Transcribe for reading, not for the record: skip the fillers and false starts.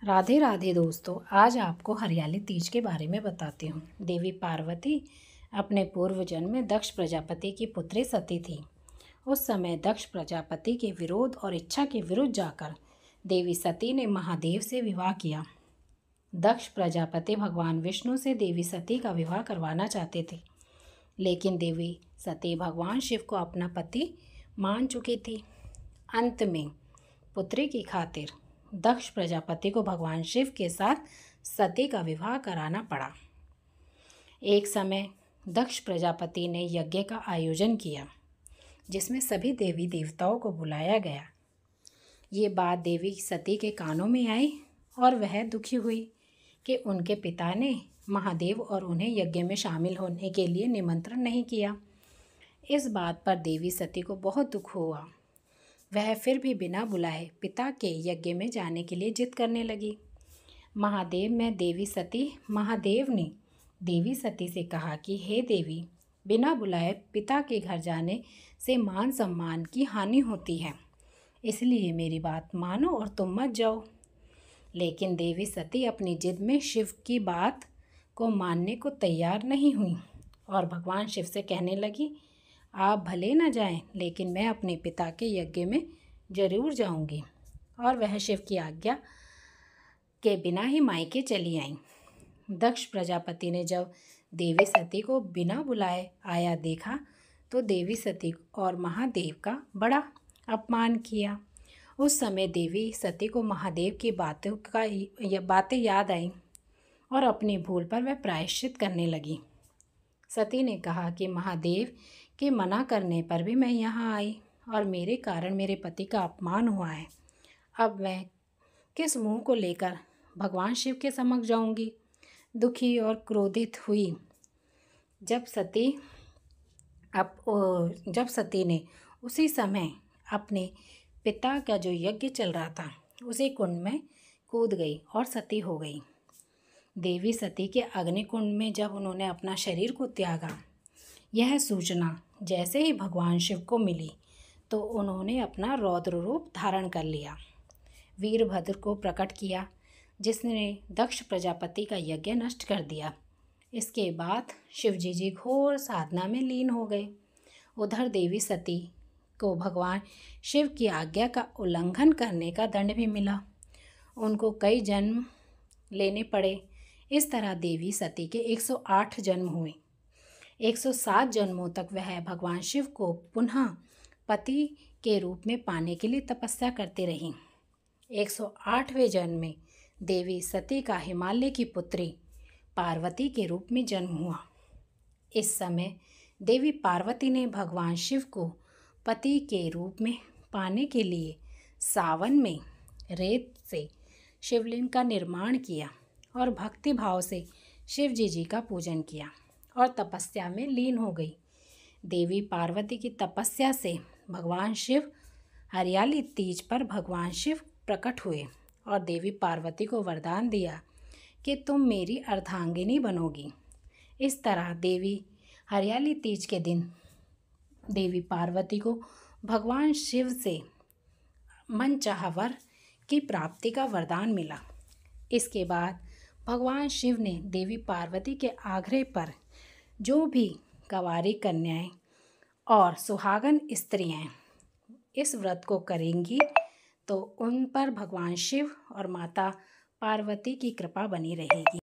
राधे राधे दोस्तों, आज आपको हरियाली तीज के बारे में बताती हूँ। देवी पार्वती अपने पूर्व जन्म में दक्ष प्रजापति की पुत्री सती थी। उस समय दक्ष प्रजापति के विरोध और इच्छा के विरुद्ध जाकर देवी सती ने महादेव से विवाह किया। दक्ष प्रजापति भगवान विष्णु से देवी सती का विवाह करवाना चाहते थे, लेकिन देवी सती भगवान शिव को अपना पति मान चुकी थी। अंत में पुत्री की खातिर दक्ष प्रजापति को भगवान शिव के साथ सती का विवाह कराना पड़ा। एक समय दक्ष प्रजापति ने यज्ञ का आयोजन किया, जिसमें सभी देवी देवताओं को बुलाया गया। ये बात देवी सती के कानों में आई और वह दुखी हुई कि उनके पिता ने महादेव और उन्हें यज्ञ में शामिल होने के लिए निमंत्रण नहीं किया। इस बात पर देवी सती को बहुत दुख हुआ। वह फिर भी बिना बुलाए पिता के यज्ञ में जाने के लिए जिद करने लगी। महादेव ने देवी सती से कहा कि हे देवी, बिना बुलाए पिता के घर जाने से मान सम्मान की हानि होती है, इसलिए मेरी बात मानो और तुम मत जाओ। लेकिन देवी सती अपनी जिद में शिव की बात को मानने को तैयार नहीं हुई और भगवान शिव से कहने लगी, आप भले न जाएं, लेकिन मैं अपने पिता के यज्ञ में जरूर जाऊंगी। और वह शिव की आज्ञा के बिना ही मायके चली आईं। दक्ष प्रजापति ने जब देवी सती को बिना बुलाए आया देखा तो देवी सती और महादेव का बड़ा अपमान किया। उस समय देवी सती को महादेव की बातें याद आईं और अपनी भूल पर वह प्रायश्चित करने लगी। सती ने कहा कि महादेव के मना करने पर भी मैं यहाँ आई और मेरे कारण मेरे पति का अपमान हुआ है। अब मैं किस मुंह को लेकर भगवान शिव के समक्ष जाऊंगी। दुखी और क्रोधित हुई। जब सती ने उसी समय अपने पिता का जो यज्ञ चल रहा था उसी कुंड में कूद गई और सती हो गई। देवी सती के अग्निकुंड में जब उन्होंने अपना शरीर को त्यागा, यह सूचना जैसे ही भगवान शिव को मिली तो उन्होंने अपना रौद्र रूप धारण कर लिया। वीरभद्र को प्रकट किया, जिसने दक्ष प्रजापति का यज्ञ नष्ट कर दिया। इसके बाद शिवजी जी घोर साधना में लीन हो गए। उधर देवी सती को भगवान शिव की आज्ञा का उल्लंघन करने का दंड भी मिला। उनको कई जन्म लेने पड़े। इस तरह देवी सती के 108 जन्म हुए। 107 जन्मों तक वह भगवान शिव को पुनः पति के रूप में पाने के लिए तपस्या करती रहीं। 108वें जन्म में देवी सती का हिमालय की पुत्री पार्वती के रूप में जन्म हुआ। इस समय देवी पार्वती ने भगवान शिव को पति के रूप में पाने के लिए सावन में रेत से शिवलिंग का निर्माण किया और भक्ति भाव से शिव जी का पूजन किया और तपस्या में लीन हो गई। देवी पार्वती की तपस्या से भगवान शिव हरियाली तीज पर भगवान शिव प्रकट हुए और देवी पार्वती को वरदान दिया कि तुम मेरी अर्धांगिनी बनोगी। इस तरह देवी हरियाली तीज के दिन देवी पार्वती को भगवान शिव से मनचाहा वर की प्राप्ति का वरदान मिला। इसके बाद भगवान शिव ने देवी पार्वती के आग्रह पर जो भी कंवारी कन्याएं और सुहागन स्त्रियां इस व्रत को करेंगी तो उन पर भगवान शिव और माता पार्वती की कृपा बनी रहेगी।